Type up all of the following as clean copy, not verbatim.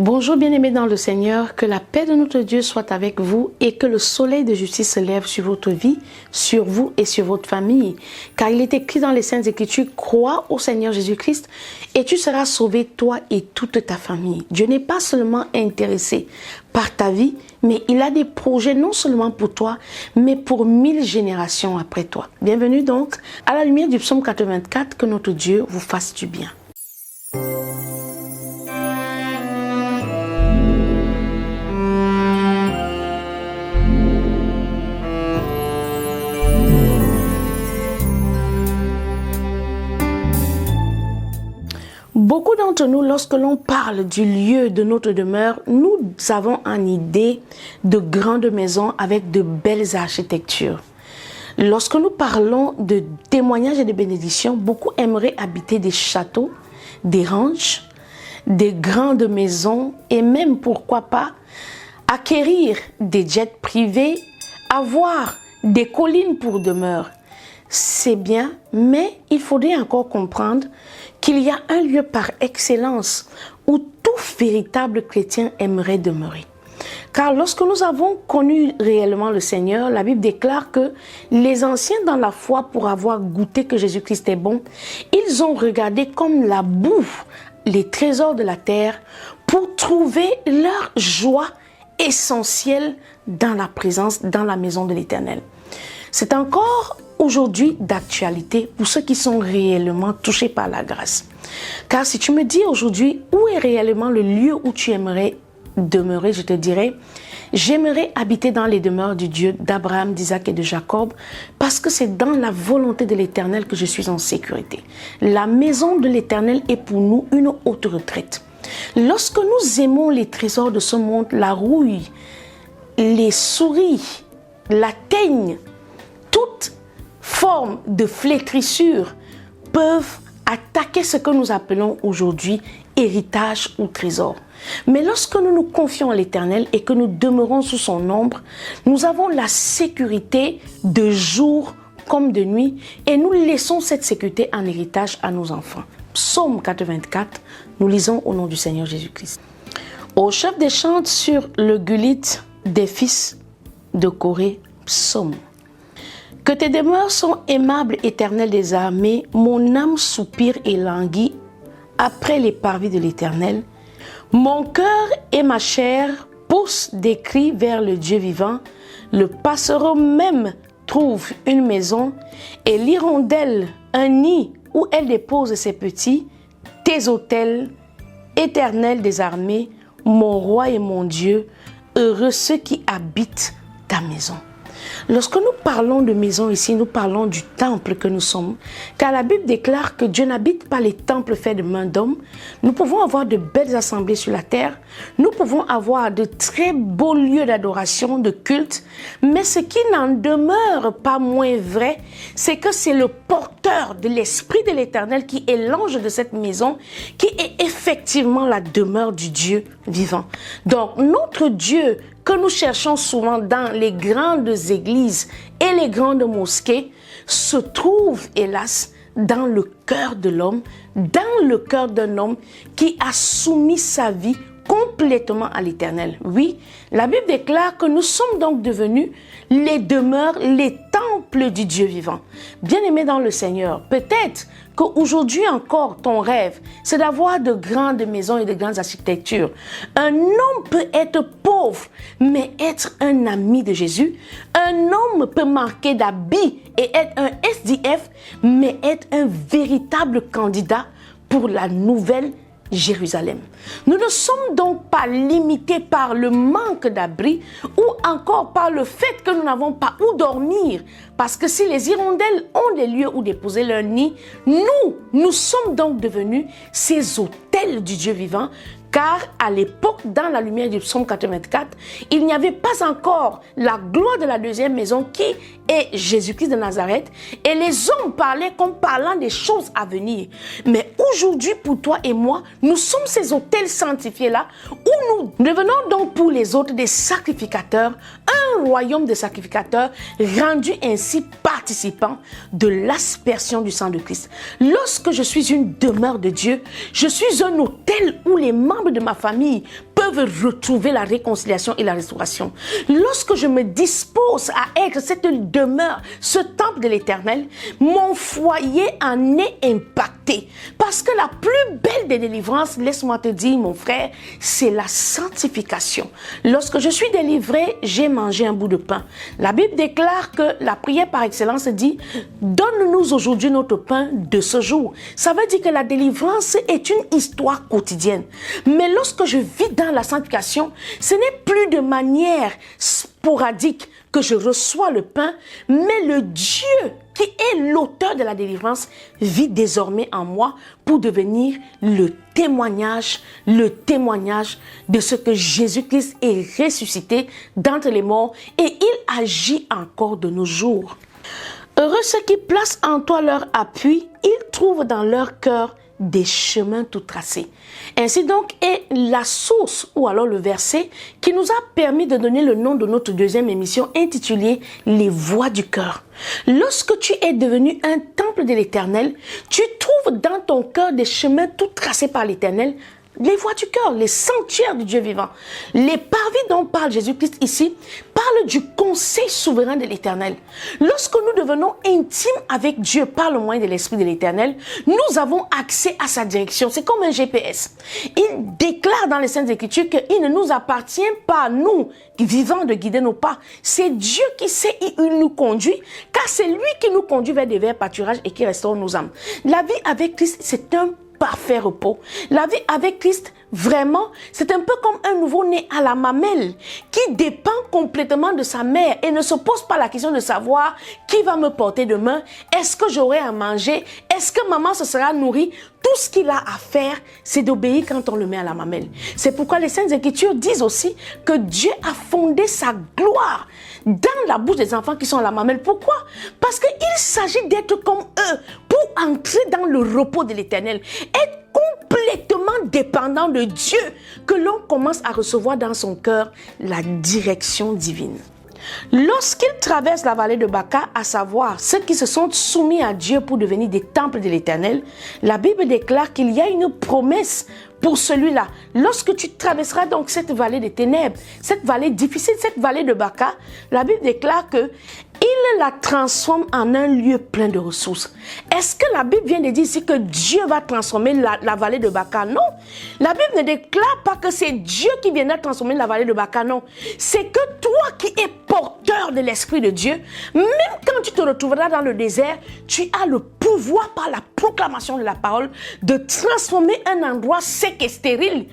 Bonjour bien-aimés dans le Seigneur, que la paix de notre Dieu soit avec vous et que le soleil de justice se lève sur votre vie, sur vous et sur votre famille. Car il est écrit dans les Saintes Écritures, crois au Seigneur Jésus-Christ et tu seras sauvé toi et toute ta famille. Dieu n'est pas seulement intéressé par ta vie, mais il a des projets non seulement pour toi, mais pour 1000 générations après toi. Bienvenue donc à la lumière du psaume 84, que notre Dieu vous fasse du bien. Beaucoup d'entre nous, lorsque l'on parle du lieu de notre demeure, nous avons en idée de grandes maisons avec de belles architectures. Lorsque nous parlons de témoignages et de bénédictions, beaucoup aimeraient habiter des châteaux, des ranchs, des grandes maisons et même, pourquoi pas, acquérir des jets privés, avoir des collines pour demeure. C'est bien, mais il faudrait encore comprendre qu'il y a un lieu par excellence où tout véritable chrétien aimerait demeurer. Car lorsque nous avons connu réellement le Seigneur, la Bible déclare que les anciens dans la foi, pour avoir goûté que Jésus-Christ est bon, ils ont regardé comme la boue les trésors de la terre pour trouver leur joie essentielle dans la présence, dans la maison de l'Éternel. C'est encore aujourd'hui d'actualité pour ceux qui sont réellement touchés par la grâce. Car si tu me dis aujourd'hui où est réellement le lieu où tu aimerais demeurer, je te dirais, j'aimerais habiter dans les demeures du Dieu d'Abraham, d'Isaac et de Jacob, parce que c'est dans la volonté de l'Éternel que je suis en sécurité. La maison de l'Éternel est pour nous une haute retraite. Lorsque nous aimons les trésors de ce monde, la rouille, les souris, la teigne, toute forme de flétrissure peuvent attaquer ce que nous appelons aujourd'hui héritage ou trésor. Mais lorsque nous nous confions à l'Éternel et que nous demeurons sous son ombre, nous avons la sécurité de jour comme de nuit et nous laissons cette sécurité en héritage à nos enfants. Psaume 84, nous lisons au nom du Seigneur Jésus-Christ. Au chef des chants sur le gulite des fils de Corée, psaume. Que tes demeures sont aimables, Éternel des armées, mon âme soupire et languit après les parvis de l'Éternel. Mon cœur et ma chair poussent des cris vers le Dieu vivant. Le passereau même trouve une maison et l'hirondelle un nid où elle dépose ses petits. Tes autels, Éternel des armées, mon roi et mon Dieu, heureux ceux qui habitent ta maison. Lorsque nous parlons de maison ici, nous parlons du temple que nous sommes, car la Bible déclare que Dieu n'habite pas les temples faits de main d'homme. Nous pouvons avoir de belles assemblées sur la terre, nous pouvons avoir de très beaux lieux d'adoration, de culte, mais ce qui n'en demeure pas moins vrai, c'est que c'est le porteur de l'Esprit de l'Éternel qui est l'ange de cette maison, qui est effectivement la demeure du Dieu vivant. Donc notre Dieu que nous cherchons souvent dans les grandes églises et les grandes mosquées, se trouve, hélas, dans le cœur de l'homme, dans le cœur d'un homme qui a soumis sa vie complètement à l'Éternel. Oui, la Bible déclare que nous sommes donc devenus les demeures, les temples du Dieu vivant. Bien-aimés dans le Seigneur, peut-être qu'aujourd'hui encore, ton rêve, c'est d'avoir de grandes maisons et de grandes architectures. Un homme peut être pauvre, mais être un ami de Jésus. Un homme peut manquer d'habits et être un SDF, mais être un véritable candidat pour la nouvelle Jérusalem. Nous ne sommes donc pas limités par le manque d'abri ou encore par le fait que nous n'avons pas où dormir. Parce que si les hirondelles ont des lieux où déposer leur nid, nous sommes donc devenus ces autels du Dieu vivant. Car à l'époque, dans la lumière du psaume 84, il n'y avait pas encore la gloire de la deuxième maison qui est Jésus-Christ de Nazareth. Et les hommes parlaient comme parlant des choses à venir. Mais aujourd'hui, pour toi et moi, nous sommes ces autels sanctifiés-là où nous devenons donc pour les autres des sacrificateurs, un royaume de sacrificateurs rendu ainsi participant de l'aspersion du sang de Christ. Lorsque je suis une demeure de Dieu, je suis un autel où les membres de ma famille peuvent retrouver la réconciliation et la restauration. Lorsque je me dispose à être cette demeure, ce temple de l'Éternel, mon foyer en est impacté. Parce que la plus belle des délivrances, laisse-moi te dire, mon frère, c'est la sanctification. Lorsque je suis délivré, j'ai mangé un bout de pain. La Bible déclare que la prière par excellence dit « Donne-nous aujourd'hui notre pain de ce jour ». Ça veut dire que la délivrance est une histoire quotidienne. Mais lorsque je vis dans la sanctification, ce n'est plus de manière sporadique que je reçois le pain, mais le Dieu qui est l'auteur de la délivrance vit désormais en moi pour devenir le témoignage de ce que Jésus-Christ est ressuscité d'entre les morts et il agit encore de nos jours. Heureux ceux qui placent en toi leur appui, ils trouvent dans leur cœur des chemins tout tracés. Ainsi donc est la source ou alors le verset qui nous a permis de donner le nom de notre deuxième émission intitulée Les voies du cœur. Lorsque tu es devenu un temple de l'Éternel, tu trouves dans ton cœur des chemins tout tracés par l'Éternel, les voies du cœur, les sanctuaires du Dieu vivant. Les parvis dont parle Jésus-Christ ici parlent du conseil souverain de l'Éternel. Lorsque nous devenons intimes avec Dieu par le moyen de l'Esprit de l'Éternel, nous avons accès à sa direction. C'est comme un GPS. Il déclare dans les Saintes Écritures qu'il ne nous appartient pas, nous, vivants, de guider nos pas. C'est Dieu qui sait où il nous conduit, car c'est lui qui nous conduit vers des verts pâturages et qui restaure nos âmes. La vie avec Christ, c'est un parfait repos. La vie avec Christ, vraiment, c'est un peu comme un nouveau-né à la mamelle qui dépend complètement de sa mère et ne se pose pas la question de savoir qui va me porter demain, est-ce que j'aurai à manger, est-ce que maman se sera nourrie. Tout ce qu'il a à faire, c'est d'obéir quand on le met à la mamelle. C'est pourquoi les Saintes Écritures disent aussi que Dieu a fondé sa gloire dans la bouche des enfants qui sont à la mamelle. Pourquoi? Parce qu'il s'agit d'être comme eux pour entrer dans le repos de l'Éternel, être complètement dépendant de Dieu, que l'on commence à recevoir dans son cœur la direction divine. Lorsqu'ils traversent la vallée de Baca, à savoir ceux qui se sont soumis à Dieu pour devenir des temples de l'Éternel, la Bible déclare qu'il y a une promesse pour celui-là. Lorsque tu traverseras donc cette vallée des ténèbres, cette vallée difficile, cette vallée de Baca, la Bible déclare que il la transforme en un lieu plein de ressources. Est-ce que la Bible vient de dire ici que Dieu va transformer la vallée de Baca? Non. La Bible ne déclare pas que c'est Dieu qui viendra transformer la vallée de Baca, non. C'est que toi qui es porteur de l'Esprit de Dieu, même quand tu te retrouveras dans le désert, tu as le pouvoir par la proclamation de la parole de transformer un endroit sec et stérile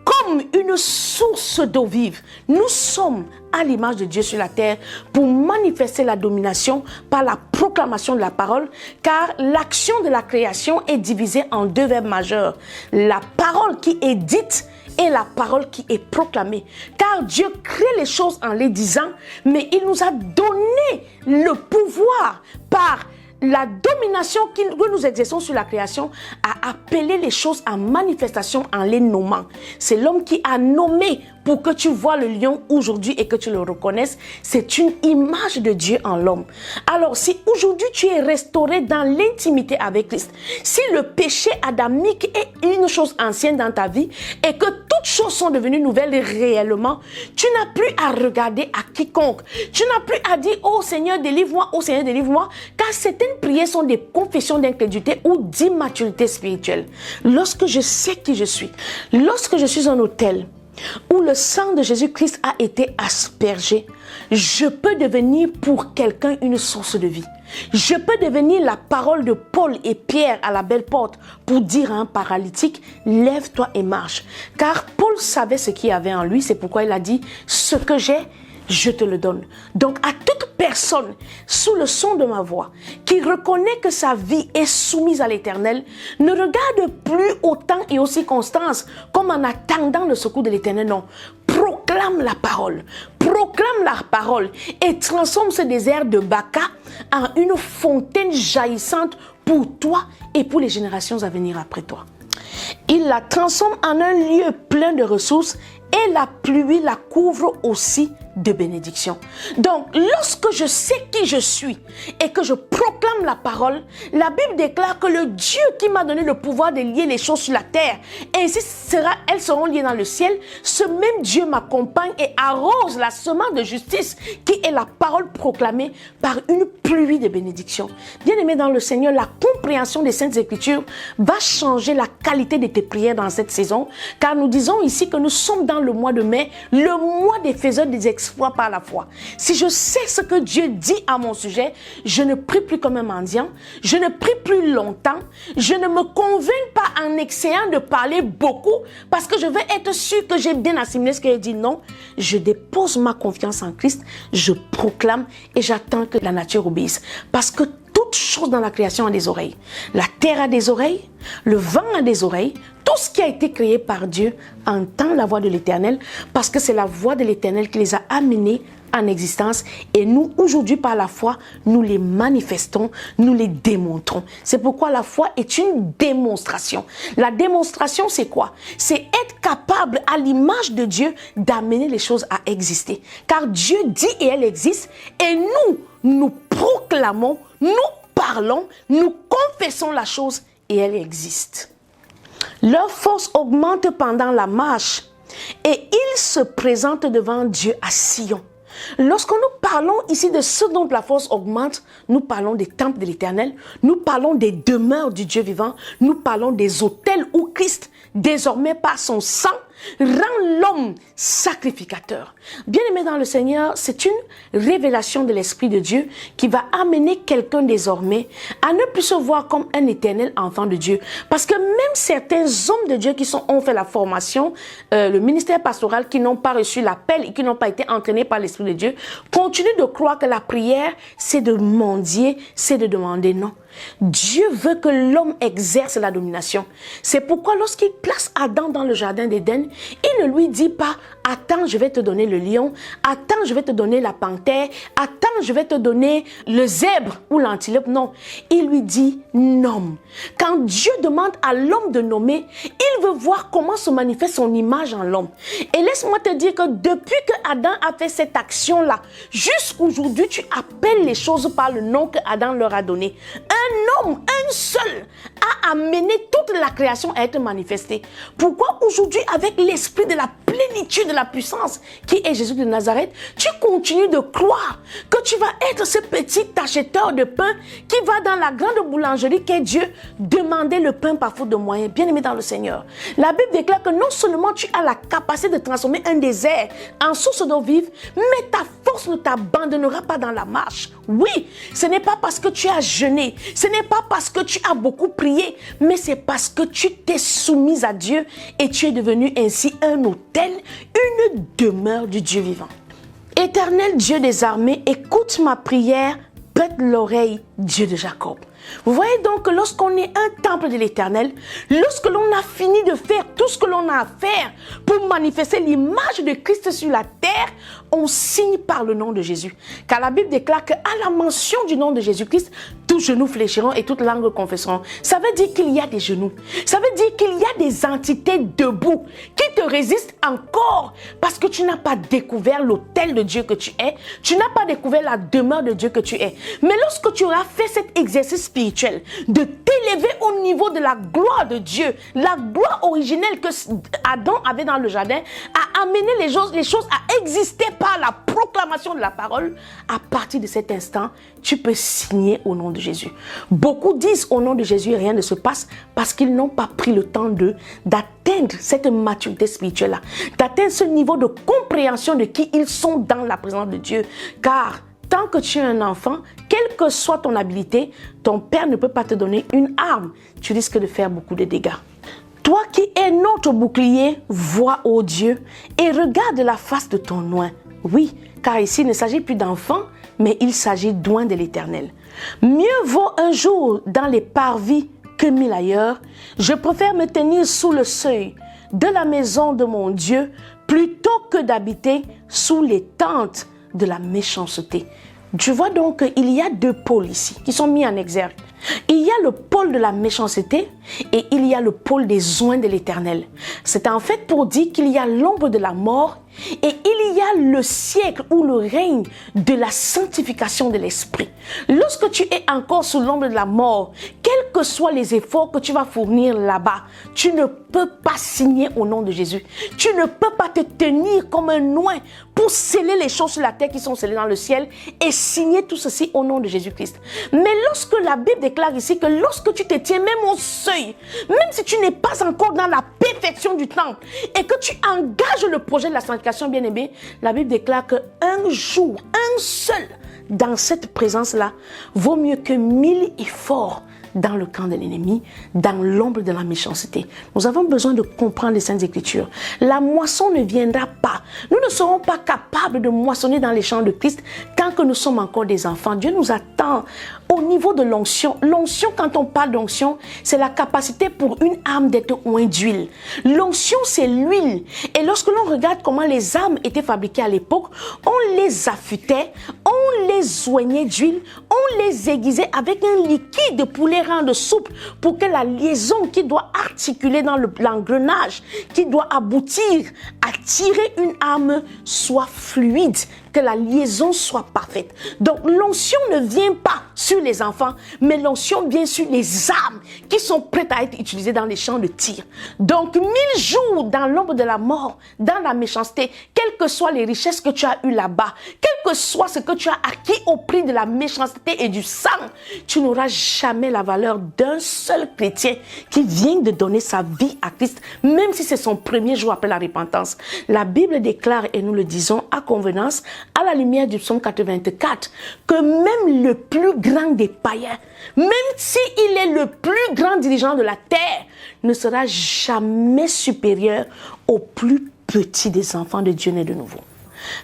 comme une source d'eau vive. Nous sommes à l'image de Dieu sur la terre pour manifester la domination par la proclamation de la parole, car l'action de la création est divisée en deux verbes majeurs. La parole qui est dite et la parole qui est proclamée. Car Dieu crée les choses en les disant, mais il nous a donné le pouvoir par la domination que nous exerçons sur la création à appeler les choses en manifestation en les nommant. C'est l'homme qui a nommé pour que tu vois le lion aujourd'hui et que tu le reconnaisses. C'est une image de Dieu en l'homme. Alors si aujourd'hui tu es restauré dans l'intimité avec Christ, si le péché adamique est une chose ancienne dans ta vie et que toutes choses sont devenues nouvelles réellement, tu n'as plus à regarder à quiconque. Tu n'as plus à dire « Oh Seigneur, délivre-moi, oh Seigneur, délivre-moi » car certaines prières sont des confessions d'incrédulité ou d'immaturité spirituelle. Lorsque je sais qui je suis, lorsque je suis en autel, où le sang de Jésus-Christ a été aspergé, je peux devenir pour quelqu'un une source de vie. Je peux devenir la parole de Paul et Pierre à la belle porte pour dire à un paralytique, lève-toi et marche. Car Paul savait ce qu'il y avait en lui, c'est pourquoi il a dit, ce que j'ai, je te le donne. Donc à toute personne sous le son de ma voix qui reconnaît que sa vie est soumise à l'Éternel, ne regarde plus autant et aussi Constance comme en attendant le secours de l'Éternel, non. Proclame la parole et transforme ce désert de Baca en une fontaine jaillissante pour toi et pour les générations à venir après toi. Il la transforme en un lieu plein de ressources et la pluie la couvre aussi de bénédiction. Donc, lorsque je sais qui je suis et que je proclame la parole, la Bible déclare que le Dieu qui m'a donné le pouvoir de lier les choses sur la terre, ainsi elles seront liées dans le ciel, ce même Dieu m'accompagne et arrose la semence de justice qui est la parole proclamée par une pluie de bénédiction. Bien-aimé dans le Seigneur, la compréhension des Saintes Écritures va changer la qualité de tes prières dans cette saison, car nous disons ici que nous sommes dans le mois de mai, le mois des faiseurs des exploits par la foi. Si je sais ce que Dieu dit à mon sujet, je ne prie plus comme un mendiant, je ne prie plus longtemps, je ne me convainc pas en essayant de parler beaucoup parce que je veux être sûr que j'ai bien assimilé ce qu'il dit. Non, je dépose ma confiance en Christ, je proclame et j'attends que la nature obéisse. Parce que toute chose dans la création a des oreilles. La terre a des oreilles, le vent a des oreilles. Tout ce qui a été créé par Dieu entend la voix de l'Éternel parce que c'est la voix de l'Éternel qui les a amenés en existence et nous, aujourd'hui, par la foi, nous les manifestons, nous les démontrons. C'est pourquoi la foi est une démonstration. La démonstration, c'est quoi? C'est être capable, à l'image de Dieu, d'amener les choses à exister. Car Dieu dit et elle existe et nous proclamons, nous parlons, nous confessons la chose et elle existe. Leur force augmente pendant la marche et ils se présentent devant Dieu à Sion. Lorsque nous parlons ici de ce dont la force augmente, nous parlons des temples de l'Éternel, nous parlons des demeures du Dieu vivant, nous parlons des autels où Christ, désormais par son sang, rend l'homme sacrificateur. Bien-aimé dans le Seigneur, c'est une révélation de l'Esprit de Dieu qui va amener quelqu'un désormais à ne plus se voir comme un éternel enfant de Dieu. Parce que même certains hommes de Dieu qui ont fait la formation, le ministère pastoral, qui n'ont pas reçu l'appel et qui n'ont pas été entraînés par l'Esprit de Dieu, continuent de croire que la prière, c'est de mendier, c'est de demander. Non. Dieu veut que l'homme exerce la domination. C'est pourquoi lorsqu'il place Adam dans le jardin d'Éden, il ne lui dit pas « Attends, je vais te donner le lion. Attends, je vais te donner la panthère. Attends, je vais te donner le zèbre ou l'antilope. » Non, il lui dit « Nomme. » Quand Dieu demande à l'homme de nommer, il veut voir comment se manifeste son image en l'homme. Et laisse-moi te dire que depuis que Adam a fait cette action-là, jusqu'aujourd'hui, tu appelles les choses par le nom que Adam leur a donné. Un homme, un seul, a amené toute la création à être manifestée. Pourquoi aujourd'hui, avec l'esprit de la plénitude de la puissance qui est Jésus de Nazareth, tu continues de croire que tu vas être ce petit acheteur de pain qui va dans la grande boulangerie qu'est Dieu demander le pain par faute de moyens. Bien-aimé dans le Seigneur, la Bible déclare que non seulement tu as la capacité de transformer un désert en source d'eau vive, mais ta force ne t'abandonnera pas dans la marche. Oui, ce n'est pas parce que tu as jeûné, ce n'est pas parce que tu as beaucoup prié, mais c'est parce que tu t'es soumise à Dieu et tu es devenu ainsi un autel, une demeure du Dieu vivant. Éternel Dieu des armées, écoute ma prière, prête l'oreille, Dieu de Jacob. Vous voyez donc que lorsqu'on est un temple de l'Éternel, lorsque l'on a fini de faire tout ce que l'on a à faire pour manifester l'image de Christ sur la terre, on signe par le nom de Jésus. Car la Bible déclare qu'à la mention du nom de Jésus-Christ, tous genoux fléchiront et toutes langues confesseront. Ça veut dire qu'il y a des genoux. Ça veut dire qu'il y a des entités debout qui te résistent encore parce que tu n'as pas découvert l'autel de Dieu que tu es. Tu n'as pas découvert la demeure de Dieu que tu es. Mais lorsque tu auras fait cet exercice spirituel de t'élever au niveau de la gloire de Dieu, la gloire originelle que Adam avait dans le jardin, a amené les choses à exister par la proclamation de la parole. À partir de cet instant, tu peux signer au nom de Jésus. Beaucoup disent au nom de Jésus, rien ne se passe parce qu'ils n'ont pas pris le temps d'atteindre cette maturité spirituelle-là, d'atteindre ce niveau de compréhension de qui ils sont dans la présence de Dieu. Car tant que tu es un enfant, quelle que soit ton habilité, ton père ne peut pas te donner une arme. Tu risques de faire beaucoup de dégâts. Toi qui es notre bouclier, vois, ô Dieu, et regarde la face de ton oint. Oui, car ici il ne s'agit plus d'enfants, mais il s'agit d'oint de l'Éternel. Mieux vaut un jour dans les parvis que 1000 ailleurs. Je préfère me tenir sous le seuil de la maison de mon Dieu plutôt que d'habiter sous les tentes de la méchanceté. Tu vois donc qu'il y a deux pôles ici qui sont mis en exergue. Il y a le pôle de la méchanceté et il y a le pôle des soins de l'Éternel. C'est en fait pour dire qu'il y a l'ombre de la mort et il y a le siècle ou le règne de la sanctification de l'esprit. Lorsque tu es encore sous l'ombre de la mort, quels que soient les efforts que tu vas fournir là-bas, tu ne peux pas signer au nom de Jésus. Tu ne peux pas te tenir comme un oint pour sceller les choses sur la terre qui sont scellées dans le ciel et signer tout ceci au nom de Jésus-Christ. Mais lorsque la Bible déclare ici que lorsque tu te tiens même au seuil, même si tu n'es pas encore dans la perfection du temple et que tu engages le projet de la sanctification, bien-aimé, la Bible déclare qu'un jour, un seul, dans cette présence-là, vaut mieux que 1000 efforts dans le camp de l'ennemi, dans l'ombre de la méchanceté. Nous avons besoin de comprendre les Saintes Écritures. La moisson ne viendra pas. Nous ne serons pas capables de moissonner dans les champs de Christ tant que nous sommes encore des enfants. Dieu nous attend au niveau de l'onction. L'onction, quand on parle d'onction, c'est la capacité pour une âme d'être oint d'huile. L'onction, c'est l'huile. Et lorsque l'on regarde comment les âmes étaient fabriquées à l'époque, on les affûtait, on les oignait d'huile, on les aiguisait avec un liquide pour les rendre souples, pour que la liaison qui doit articuler dans l'engrenage, qui doit aboutir à tirer une âme, soit fluide, que la liaison soit parfaite. Donc l'onction ne vient pas sur les enfants, mais l'onction vient sur les âmes qui sont prêtes à être utilisées dans les champs de tir. Donc 1000 jours dans l'ombre de la mort, dans la méchanceté, quelles que soient les richesses que tu as eues là-bas, quel que soit ce que tu as acquis au prix de la méchanceté et du sang, tu n'auras jamais la valeur d'un seul chrétien qui vient de donner sa vie à Christ, même si c'est son premier jour après la repentance. La Bible déclare, et nous le disons à convenance, à la lumière du psaume 84, que même le plus grand des païens, même s'il est le plus grand dirigeant de la terre, ne sera jamais supérieur au plus petit des enfants de Dieu nés de nouveau.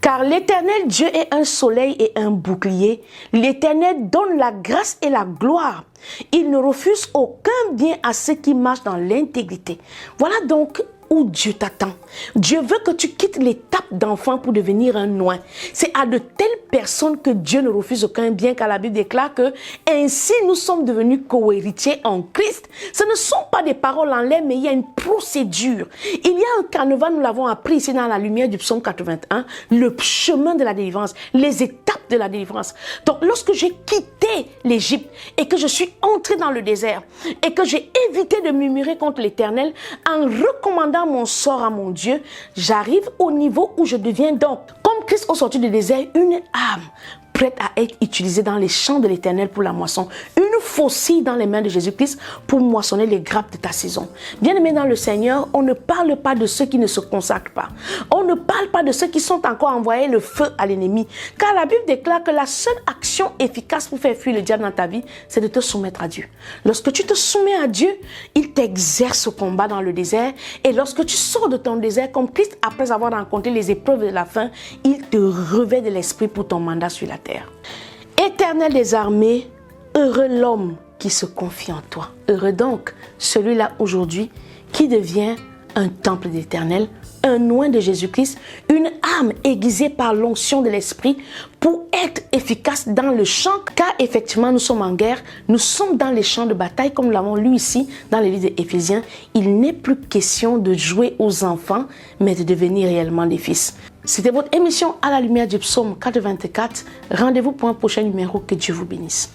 Car l'Éternel Dieu est un soleil et un bouclier. L'Éternel donne la grâce et la gloire. Il ne refuse aucun bien à ceux qui marchent dans l'intégrité. Voilà donc où Dieu t'attend. Dieu veut que tu quittes l'étape d'enfant pour devenir un oint. C'est à de telles personnes que Dieu ne refuse aucun bien, car la Bible déclare que ainsi nous sommes devenus co-héritiers en Christ. Ce ne sont pas des paroles en l'air, mais il y a une procédure. Il y a un carnaval, nous l'avons appris ici dans la lumière du psaume 81, le chemin de la délivrance, les étapes de la délivrance. Donc lorsque j'ai quitté l'Égypte et que je suis entré dans le désert et que j'ai évité de murmurer contre l'Éternel en recommandant mon sort à mon Dieu, j'arrive au niveau où je deviens donc, comme Christ au sortir du désert, une âme prête à être utilisée dans les champs de l'Éternel pour la moisson. Une faucille dans les mains de Jésus-Christ pour moissonner les grappes de ta saison. Bien-aimés dans le Seigneur, on ne parle pas de ceux qui ne se consacrent pas. On ne parle pas de ceux qui sont encore envoyés le feu à l'ennemi. Car la Bible déclare que la seule action efficace pour faire fuir le diable dans ta vie, c'est de te soumettre à Dieu. Lorsque tu te soumets à Dieu, il t'exerce au combat dans le désert. Et lorsque tu sors de ton désert, comme Christ, après avoir rencontré les épreuves de la fin, il te revêt de l'esprit pour ton mandat sur la terre. Éternel des armées, heureux l'homme qui se confie en toi. Heureux donc celui-là aujourd'hui qui devient un temple d'Éternel, un oint de Jésus-Christ, une âme aiguisée par l'onction de l'Esprit pour être efficace dans le champ, car effectivement nous sommes en guerre, nous sommes dans les champs de bataille comme nous l'avons lu ici dans le livre d'Éphésiens. Il n'est plus question de jouer aux enfants, mais de devenir réellement des fils. C'était votre émission à la lumière du psaume 84. Rendez-vous pour un prochain numéro. Que Dieu vous bénisse.